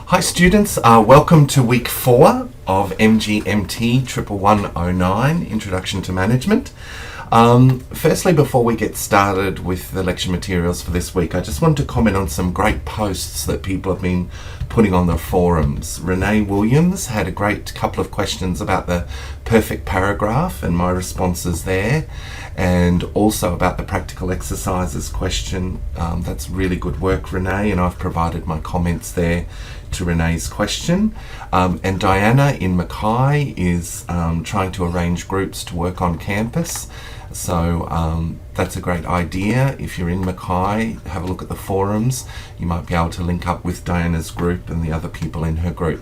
Hi students, welcome to week 4 of MGMT11109, Introduction to Management. Firstly, before we get started with the lecture materials for this week, I just want to comment on some great posts that people have been putting on the forums. Renee Williams had a great couple of questions about the perfect paragraph and my responses there, and also about the practical exercises question. That's really good work, Renee, and I've provided my comments there to Renee's question. And Diana in Mackay is trying to arrange groups to work on campus. So that's a great idea. If you're in Mackay, have a look at the forums. You might be able to link up with Diana's group and the other people in her group.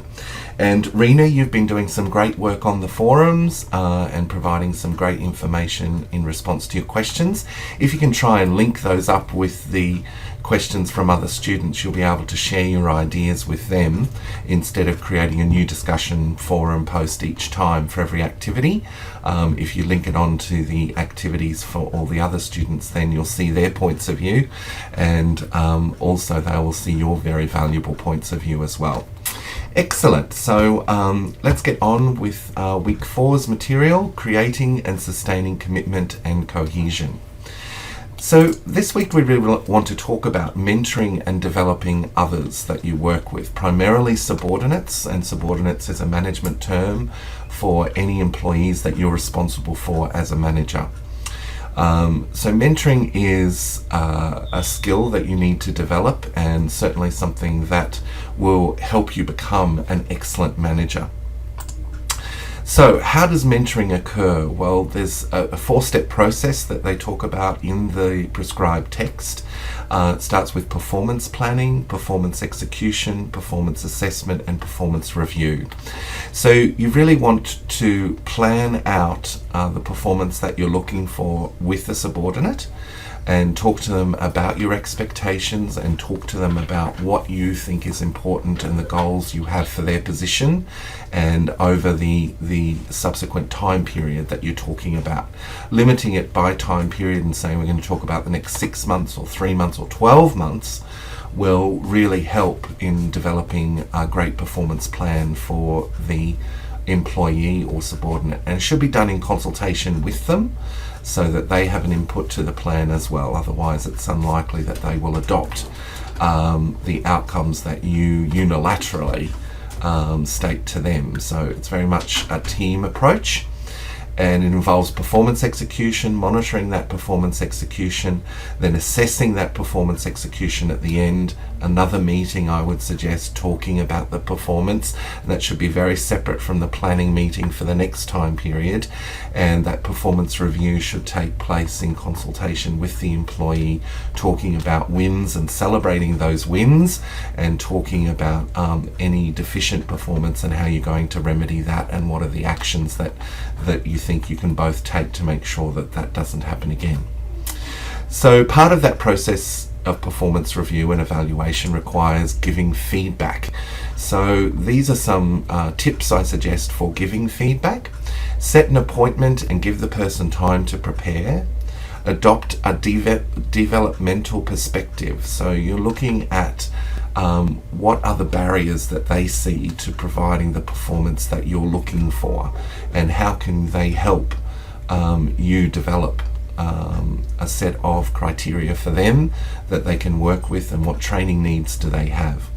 And Rena, you've been doing some great work on the forums and providing some great information in response to your questions. If you can try and link those up with the questions from other students, you'll be able to share your ideas with them instead of creating a new discussion forum post each time for every activity. If you link it on to the activities for all the other students, then you'll see their points of view, and also they will see your very valuable points of view as well. Excellent. So let's get on with week 4's material, creating and sustaining commitment and cohesion. So this week we really want to talk about mentoring and developing others that you work with, primarily subordinates, and subordinates is a management term for any employees that you're responsible for as a manager. So mentoring is a skill that you need to develop, and certainly something that will help you become an excellent manager. So how does mentoring occur? Well, there's a 4-step process that they talk about in the prescribed text. It starts with performance planning, performance execution, performance assessment, and performance review. So you really want to plan out the performance that you're looking for with the subordinate, and talk to them about your expectations, and talk to them about what you think is important and the goals you have for their position and over the subsequent time period that you're talking about. Limiting it by time period and saying we're going to talk about the next 6 months or 3 months or 12 months will really help in developing a great performance plan for the employee or subordinate, and it should be done in consultation with them so that they have an input to the plan as well. Otherwise it's unlikely that they will adopt the outcomes that you unilaterally state to them. So it's very much a team approach, and it involves performance execution, monitoring that performance execution, then assessing that performance execution at the end. Another meeting, I would suggest, talking about the performance, and that should be very separate from the planning meeting for the next time period. And that performance review should take place in consultation with the employee, talking about wins and celebrating those wins, and talking about any deficient performance and how you're going to remedy that, and what are the actions that you think you can both take to make sure that that doesn't happen again. So part of that process of performance review and evaluation requires giving feedback. So these are some tips I suggest for giving feedback. Set an appointment and give the person time to prepare. Adopt a developmental perspective. So you're looking at what are the barriers that they see to providing the performance that you're looking for, and how can they help you develop a set of criteria for them that they can work with, and what training needs do they have.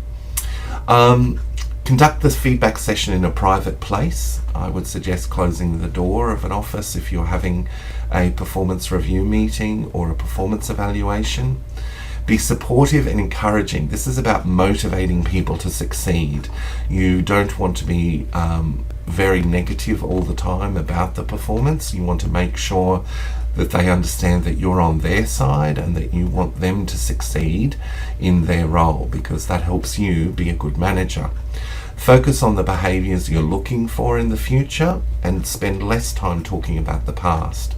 Conduct this feedback session in a private place. I would suggest closing the door of an office if you're having a performance review meeting or a performance evaluation. Be supportive and encouraging. This is about motivating people to succeed. You don't want to be very negative all the time about the performance. You want to make sure that they understand that you're on their side and that you want them to succeed in their role, because that helps you be a good manager. Focus on the behaviours you're looking for in the future, and spend less time talking about the past.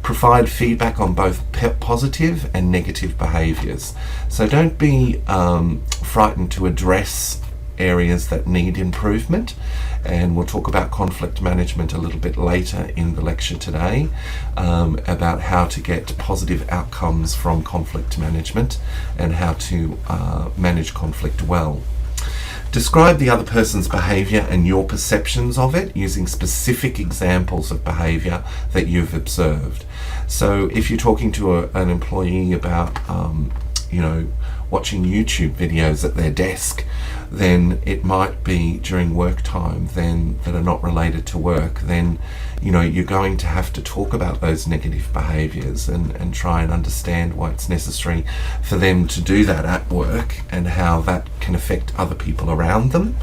Provide feedback on both positive and negative behaviours. So don't be frightened to address areas that need improvement, and we'll talk about conflict management a little bit later in the lecture today, about how to get positive outcomes from conflict management and how to manage conflict well. Describe the other person's behaviour and your perceptions of it using specific examples of behaviour that you've observed. So if you're talking to an employee about, watching YouTube videos at their desk, then it might be during work time then that are not related to work, then you're going to have to talk about those negative behaviours and try and understand why it's necessary for them to do that at work and how that can affect other people around them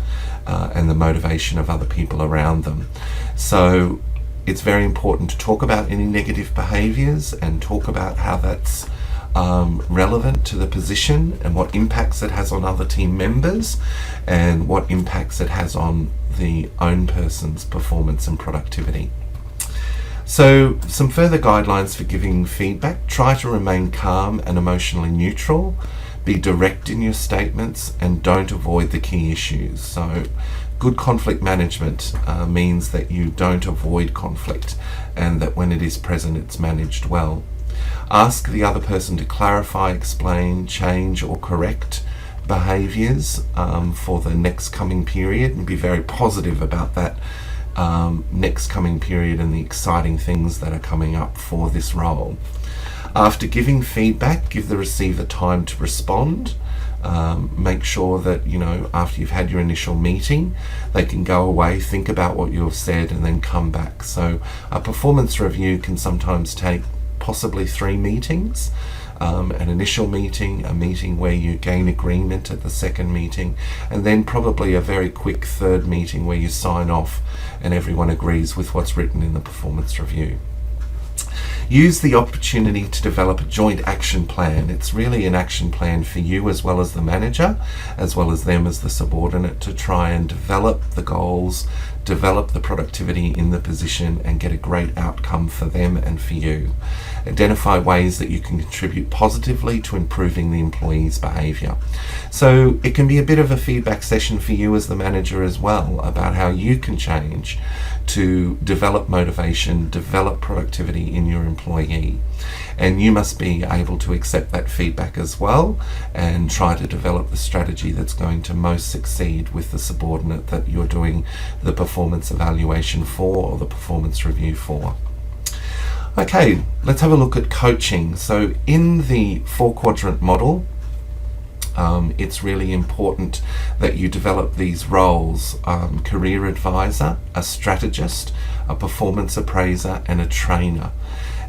and the motivation of other people around them. So it's very important to talk about any negative behaviours and talk about how that's relevant to the position and what impacts it has on other team members and what impacts it has on the own person's performance and productivity. So some further guidelines for giving feedback: try to remain calm and emotionally neutral, be direct in your statements, and don't avoid the key issues. So good conflict management means that you don't avoid conflict and that when it is present it's managed well. Ask the other person to clarify, explain, change or correct behaviours for the next coming period, and be very positive about that next coming period and the exciting things that are coming up for this role. After giving feedback, give the receiver time to respond. Make sure that, after you've had your initial meeting, they can go away, think about what you've said and then come back. So a performance review can sometimes take possibly 3 meetings. An initial meeting, a meeting where you gain agreement at the second meeting, and then probably a very quick third meeting where you sign off and everyone agrees with what's written in the performance review. Use the opportunity to develop a joint action plan. It's really an action plan for you as well as the manager, as well as them as the subordinate, to try and develop the goals, develop the productivity in the position and get a great outcome for them and for you. Identify ways that you can contribute positively to improving the employee's behaviour. So it can be a bit of a feedback session for you as the manager as well about how you can change to develop motivation, develop productivity in your employee. And you must be able to accept that feedback as well and try to develop the strategy that's going to most succeed with the subordinate that you're doing the performance evaluation for or the performance review for. Okay, let's have a look at coaching. So in the 4-quadrant model, it's really important that you develop these roles: career advisor, a strategist, a performance appraiser, and a trainer.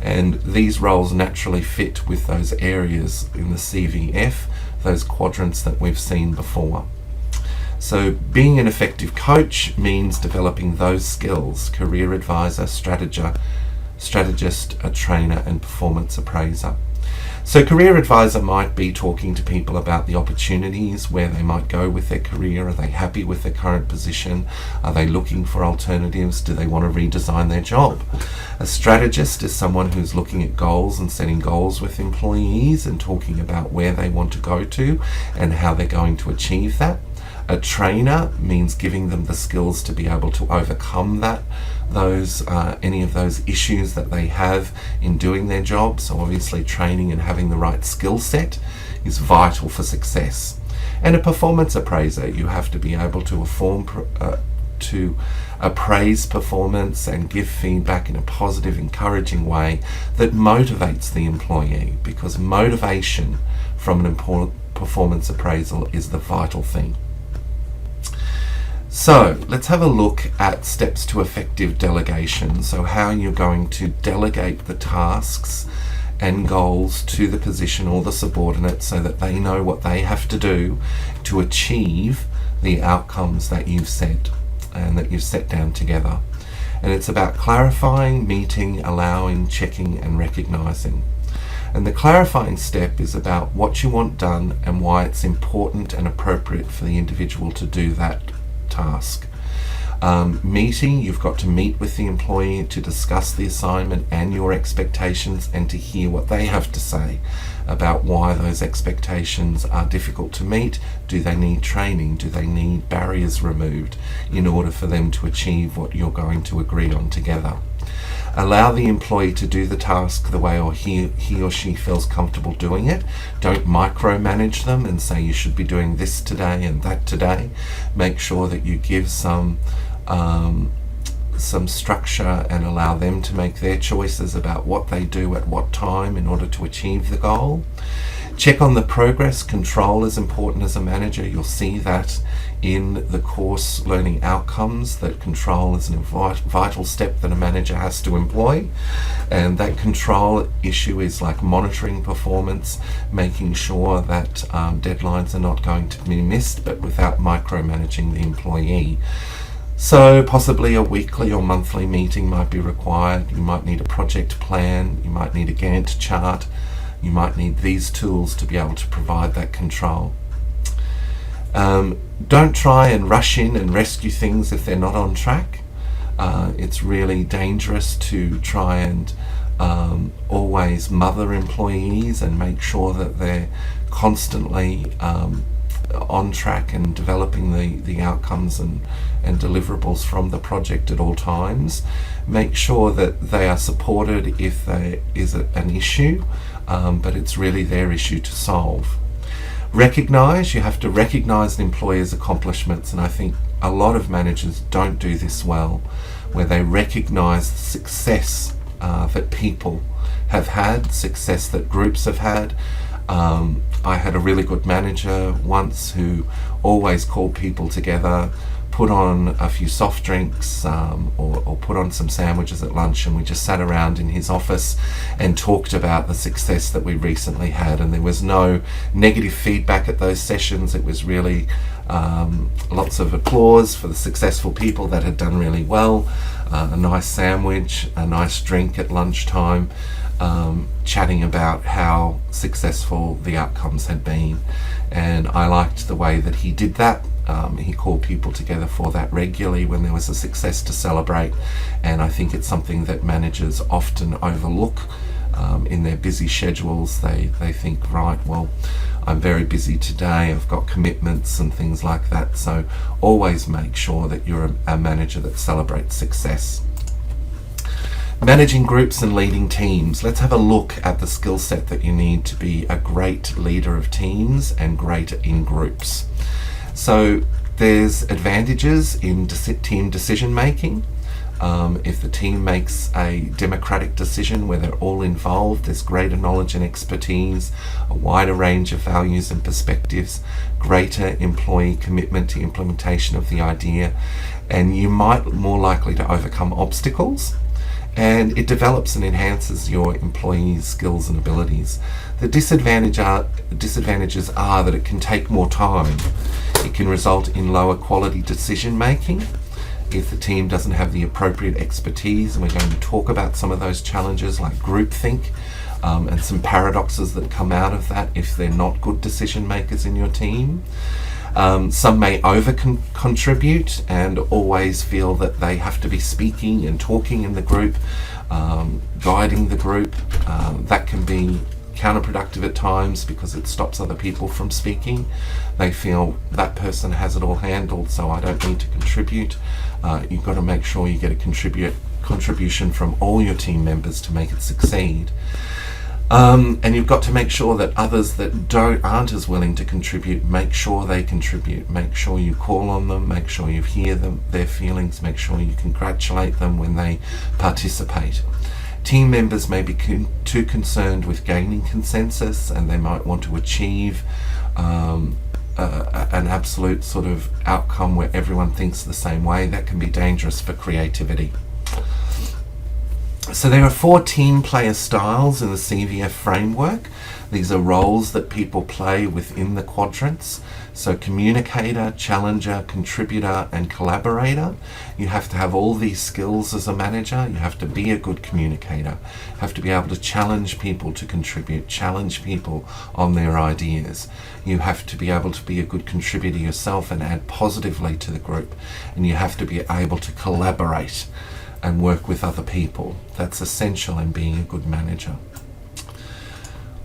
And these roles naturally fit with those areas in the CVF, those quadrants that we've seen before. So being an effective coach means developing those skills: career advisor, strategist, a trainer, and performance appraiser. So career advisor might be talking to people about the opportunities, where they might go with their career. Are they happy with their current position? Are they looking for alternatives? Do they want to redesign their job? A strategist is someone who's looking at goals and setting goals with employees and talking about where they want to go to and how they're going to achieve that. A trainer means giving them the skills to be able to overcome any of those issues that they have in doing their job. So obviously training and having the right skill set is vital for success. And a performance appraiser, you have to be able to appraise performance and give feedback in a positive, encouraging way that motivates the employee, because motivation from an performance appraisal is the vital thing. So let's have a look at steps to effective delegation. So how you're going to delegate the tasks and goals to the position or the subordinate so that they know what they have to do to achieve the outcomes that you've set and that you've set down together. And it's about clarifying, meeting, allowing, checking, and recognizing. And the clarifying step is about what you want done and why it's important and appropriate for the individual to do that task. Meeting, you've got to meet with the employee to discuss the assignment and your expectations and to hear what they have to say about why those expectations are difficult to meet. Do they need training? Do they need barriers removed in order for them to achieve what you're going to agree on together? Allow the employee to do the task the way he or she feels comfortable doing it. Don't micromanage them and say you should be doing this today and that today. Make sure that you give some structure and allow them to make their choices about what they do at what time in order to achieve the goal. Check on the progress. Control is important as a manager. You'll see that in the course learning outcomes, that control is a vital step that a manager has to employ. And that control issue is like monitoring performance, making sure that deadlines are not going to be missed, but without micromanaging the employee. So possibly a weekly or monthly meeting might be required. You might need a project plan. You might need a Gantt chart. You might need these tools to be able to provide that control. Don't try and rush in and rescue things if they're not on track. It's really dangerous to try and always mother employees and make sure that they're constantly on track and developing the outcomes and deliverables from the project at all times. Make sure that they are supported if there is an issue, but it's really their issue to solve. You have to recognize an employer's accomplishments, and I think a lot of managers don't do this well, where they recognize the success that people have had, success that groups have had. I had a really good manager once who always called people together, put on a few soft drinks or put on some sandwiches at lunch, and we just sat around in his office and talked about the success that we recently had. And there was no negative feedback at those sessions. It was really lots of applause for the successful people that had done really well, a nice sandwich, a nice drink at lunchtime, chatting about how successful the outcomes had been. And I liked the way that he did that. He called people together for that regularly when there was a success to celebrate, and I think it's something that managers often overlook in their busy schedules. They think, right, well, I'm very busy today, I've got commitments and things like that. So always make sure that you're a manager that celebrates success. Managing groups and leading teams. Let's have a look at the skill set that you need to be a great leader of teams and great in groups. So there's advantages in team decision making. If the team makes a democratic decision where they're all involved, there's greater knowledge and expertise, a wider range of values and perspectives, greater employee commitment to implementation of the idea, and you might be more likely to overcome obstacles. And it develops and enhances your employees' skills and abilities. The disadvantages are that it can take more time. It can result in lower quality decision making if the team doesn't have the appropriate expertise, and we're going to talk about some of those challenges like groupthink and some paradoxes that come out of that if they're not good decision makers in your team. Some may over-contribute and always feel that they have to be speaking and talking in the group, guiding the group. That can be counterproductive at times because it stops other people from speaking. They feel that person has it all handled, so I don't need to contribute. You've got to make sure you get a contribution from all your team members to make it succeed. And you've got to make sure that others that aren't as willing to contribute, make sure they contribute. Make sure you call on them, make sure you hear their feelings, make sure you congratulate them when they participate. Team members may be too concerned with gaining consensus, and they might want to achieve an absolute sort of outcome where everyone thinks the same way. That can be dangerous for creativity. So there are 4 team player styles in the CVF framework. These are roles that people play within the quadrants. So communicator, challenger, contributor, and collaborator. You have to have all these skills as a manager. You have to be a good communicator. You have to be able to challenge people to contribute, challenge people on their ideas. You have to be able to be a good contributor yourself and add positively to the group. And you have to be able to collaborate and work with other people. That's essential in being a good manager.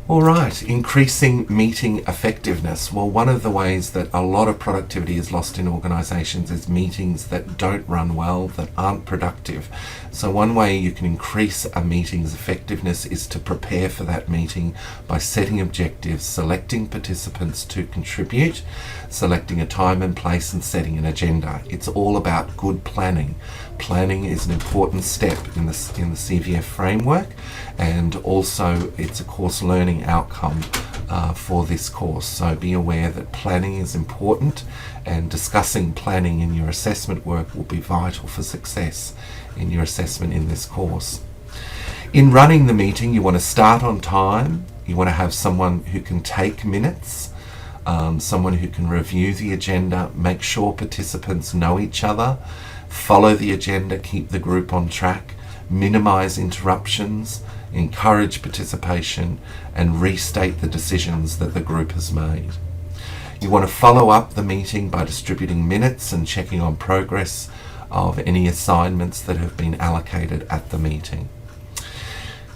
All right, increasing meeting effectiveness. Well, one of the ways that a lot of productivity is lost in organisations is meetings that don't run well, that aren't productive. So one way you can increase a meeting's effectiveness is to prepare for that meeting by setting objectives, selecting participants to contribute, selecting a time and place, and setting an agenda. It's all about good planning. Planning is an important step in the CVF framework, and also it's a course learning outcome for this course. So be aware that planning is important, and discussing planning in your assessment work will be vital for success in your assessment in this course. In running the meeting, you want to start on time. You want to have someone who can take minutes, someone who can review the agenda, make sure participants know each other, follow the agenda, keep the group on track, minimize interruptions, encourage participation, and restate the decisions that the group has made. You want to follow up the meeting by distributing minutes and checking on progress of any assignments that have been allocated at the meeting.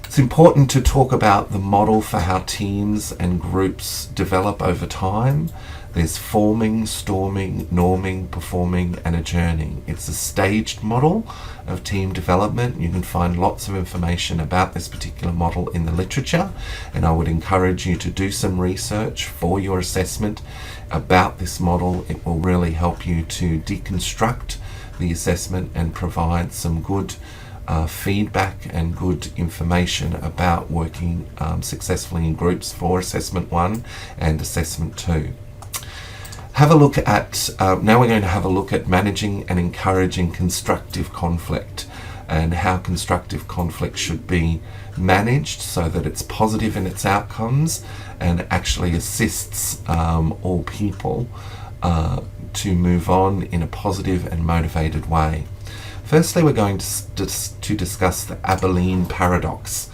It's important to talk about the model for how teams and groups develop over time. There's forming, storming, norming, performing, and adjourning. It's a staged model of team development. You can find lots of information about this particular model in the literature, and I would encourage you to do some research for your assessment about this model. It will really help you to deconstruct the assessment and provide some good feedback and good information about working successfully in groups for Assessment 1 and Assessment 2. Have a look at, now we're going to have a look at managing and encouraging constructive conflict, and how constructive conflict should be managed so that it's positive in its outcomes and actually assists all people to move on in a positive and motivated way. Firstly, we're going to discuss the Abilene paradox.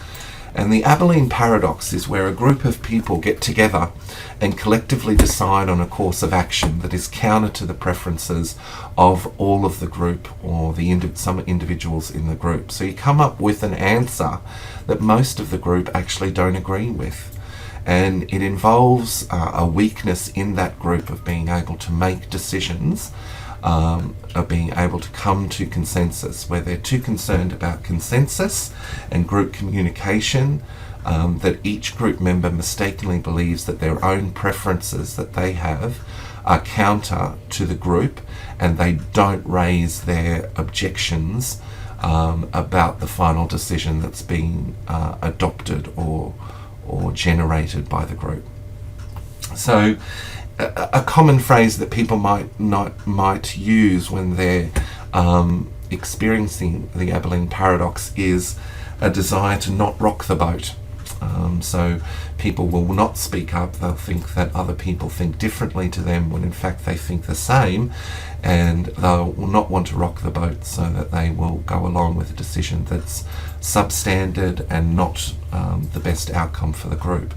And the Abilene paradox is where a group of people get together and collectively decide on a course of action that is counter to the preferences of all of the group or some individuals in the group. So you come up with an answer that most of the group actually don't agree with. And it involves a weakness in that group of being able to make decisions, of being able to come to consensus, where they're too concerned about consensus and group communication, that each group member mistakenly believes that their own preferences that they have are counter to the group, and they don't raise their objections about the final decision that's been adopted or generated by the group. So a common phrase that people might use when they're experiencing the Abilene paradox is a desire to not rock the boat. So people will not speak up. They'll think that other people think differently to them when in fact they think the same, and they will not want to rock the boat, so that they will go along with a decision that's substandard and not the best outcome for the group.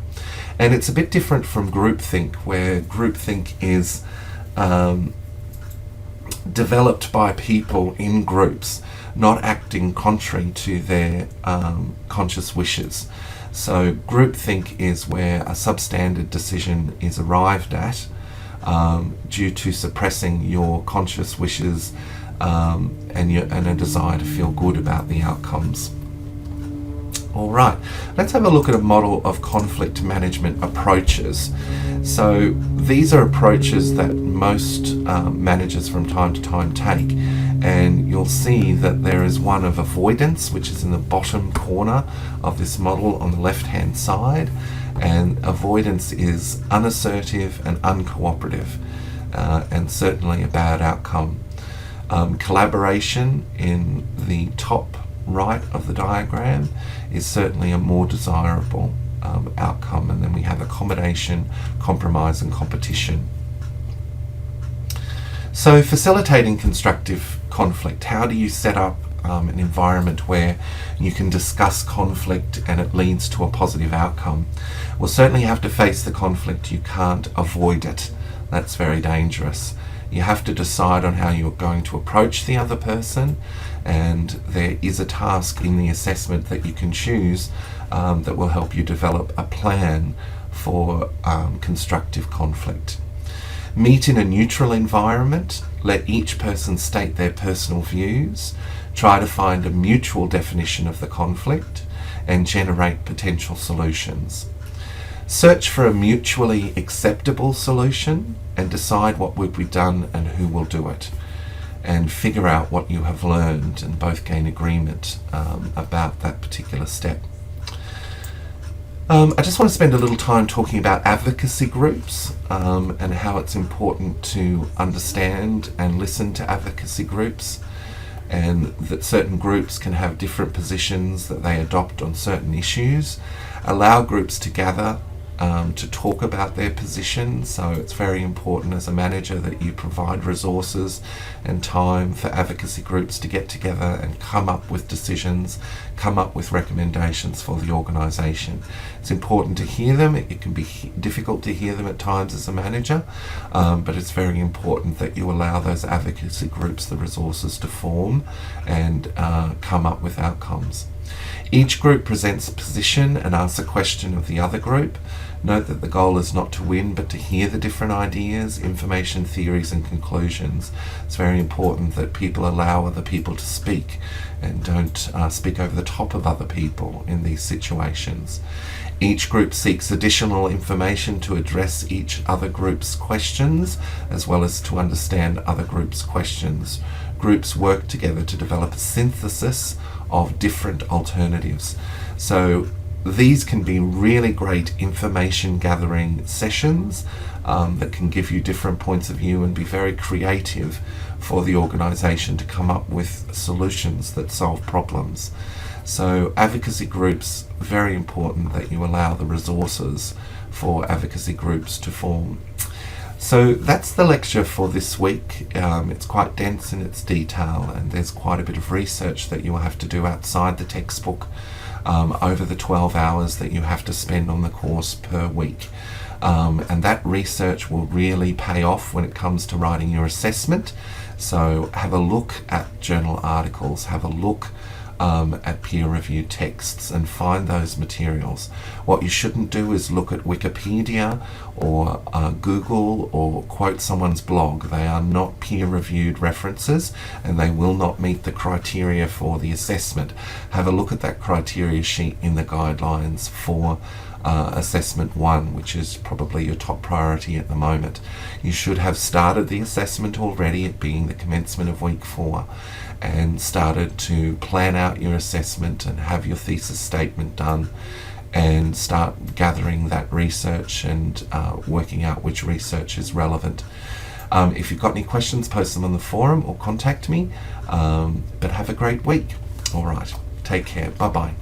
And it's a bit different from groupthink, where groupthink is developed by people in groups, not acting contrary to their conscious wishes. So groupthink is where a substandard decision is arrived at due to suppressing your conscious wishes and a desire to feel good about the outcomes. All right, let's have a look at a model of conflict management approaches. So these are approaches that most managers from time to time take, and you'll see that there is one of avoidance, which is in the bottom corner of this model on the left-hand side, and avoidance is unassertive and uncooperative, and certainly a bad outcome. Collaboration in the top right of the diagram is certainly a more desirable outcome, and then we have accommodation, compromise, and competition. So facilitating constructive conflict, how do you set up an environment where you can discuss conflict and it leads to a positive outcome? Well, certainly you have to face the conflict. You can't avoid it. That's very dangerous. You have to decide on how you're going to approach the other person, and there is a task in the assessment that you can choose that will help you develop a plan for constructive conflict. Meet in a neutral environment. Let each person state their personal views. Try to find a mutual definition of the conflict and generate potential solutions. Search for a mutually acceptable solution and decide what will be done and who will do it. And figure out what you have learned and both gain agreement about that particular step. I just want to spend a little time talking about advocacy groups and how it's important to understand and listen to advocacy groups, and that certain groups can have different positions that they adopt on certain issues. Allow groups to gather to talk about their positions, so it's very important as a manager that you provide resources and time for advocacy groups to get together and come up with decisions, come up with recommendations for the organisation. It's important to hear them. It can be difficult to hear them at times as a manager, but it's very important that you allow those advocacy groups the resources to form and come up with outcomes. Each group presents a position and asks a question of the other group. Note that the goal is not to win, but to hear the different ideas, information, theories and conclusions. It's very important that people allow other people to speak and don't speak over the top of other people in these situations. Each group seeks additional information to address each other group's questions, as well as to understand other groups' questions. Groups work together to develop a synthesis of different alternatives. So these can be really great information gathering sessions that can give you different points of view and be very creative for the organisation to come up with solutions that solve problems. So advocacy groups, very important that you allow the resources for advocacy groups to form. So that's the lecture for this week. It's quite dense in its detail, and there's quite a bit of research that you will have to do outside the textbook over the 12 hours that you have to spend on the course per week. And that research will really pay off when it comes to writing your assessment. So have a look at journal articles, have a look at peer-reviewed texts and find those materials. What you shouldn't do is look at Wikipedia or Google or quote someone's blog. They are not peer-reviewed references and they will not meet the criteria for the assessment. Have a look at that criteria sheet in the guidelines for assessment 1, which is probably your top priority at the moment. You should have started the assessment already, it being the commencement of week 4, and started to plan out your assessment and have your thesis statement done and start gathering that research and working out which research is relevant. If you've got any questions, post them on the forum or contact me, but have a great week. All right, take care. Bye-bye.